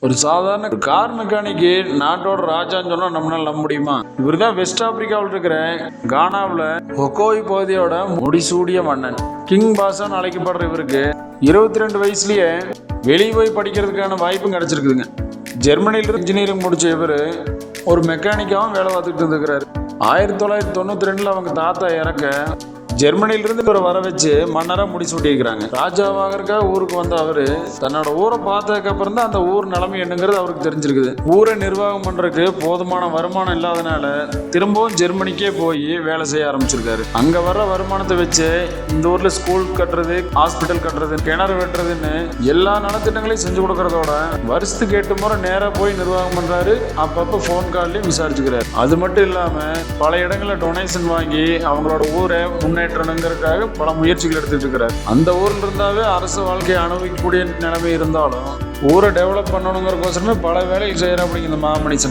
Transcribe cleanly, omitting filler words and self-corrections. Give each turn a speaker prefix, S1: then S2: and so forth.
S1: ஒரு சாதாரண car mechanic நாட்டோட ராஜான்னு சொன்னா நம்மளால நம்ப முடியுமா? இவர் தான் வெஸ்ட் ஆப்பிரிக்காவில் இருக்கிற கானாவில் ஒகோய் பகுதியோட முடிசூடிய மன்னன். கிங் பாசான்னு அழைக்கப்படுற இவருக்கு 22 வயசுலயே வெளியே போய் படிக்கிறதுக்கான வாய்ப்பும் கிடைச்சிருக்குதுங்க. ஜெர்மனியிலிருந்து இன்ஜினியரிங் முடிச்ச இவர் ஒரு மெக்கானிக்காவும் வேலை பார்த்துக்கிட்டு இருந்துக்கிறாரு. 1992 அவங்க தாத்தா இறக்க ஜெர்மனியிலிருந்து இவரை வர வச்சு மன்னராக முடிசூட்டியிருக்கிறாங்க. ராஜாவாகிறதுக்காக ஊருக்கு வந்த அவரு தன்னோட ஊரை பார்த்ததுக்கு அப்புறம் தான் அந்த ஊர் நிலைமை என்னங்கிறது அவருக்கு தெரிஞ்சிருக்குது. ஊரை நிர்வாகம் பண்றதுக்கு போதுமான வருமானம் இல்லாதனால திரும்பவும் ஜெர்மனிக்கே போய் வேலை செய்ய ஆரம்பிச்சிருக்காரு. அங்க வர்ற வருமானத்தை வச்சு இந்த ஊர்ல ஸ்கூல் கட்டுறது, ஹாஸ்பிட்டல் கட்டுறது, கிணறு வெட்டுறதுன்னு எல்லா நலத்திட்டங்களையும் செஞ்சு கொடுக்கறதோட வருஷத்துக்கு 8 முறை நேராக போய் நிர்வாகம் பண்றாரு. அப்பப்போ ஃபோன் கால்லையும் விசாரிச்சுக்கிறாரு. அது மட்டும் இல்லாம பல இடங்களில் டொனேஷன் வாங்கி அவங்களோட ஊரை முன்னேற்றணுங்கிறதுக்காக பல முயற்சிகள் எடுத்துட்டு இருக்கிறார். அந்த ஊர்ல இருந்தாவே அரசு வாழ்க்கையை அனுபவிக்கக்கூடிய நிலைமை இருந்தாலும் ஊரை டெவலப் பண்ணணுங்கிறக்கோசரமே பல வேலைகள் செய்யற அப்படிங்கிற மாமனிதன்.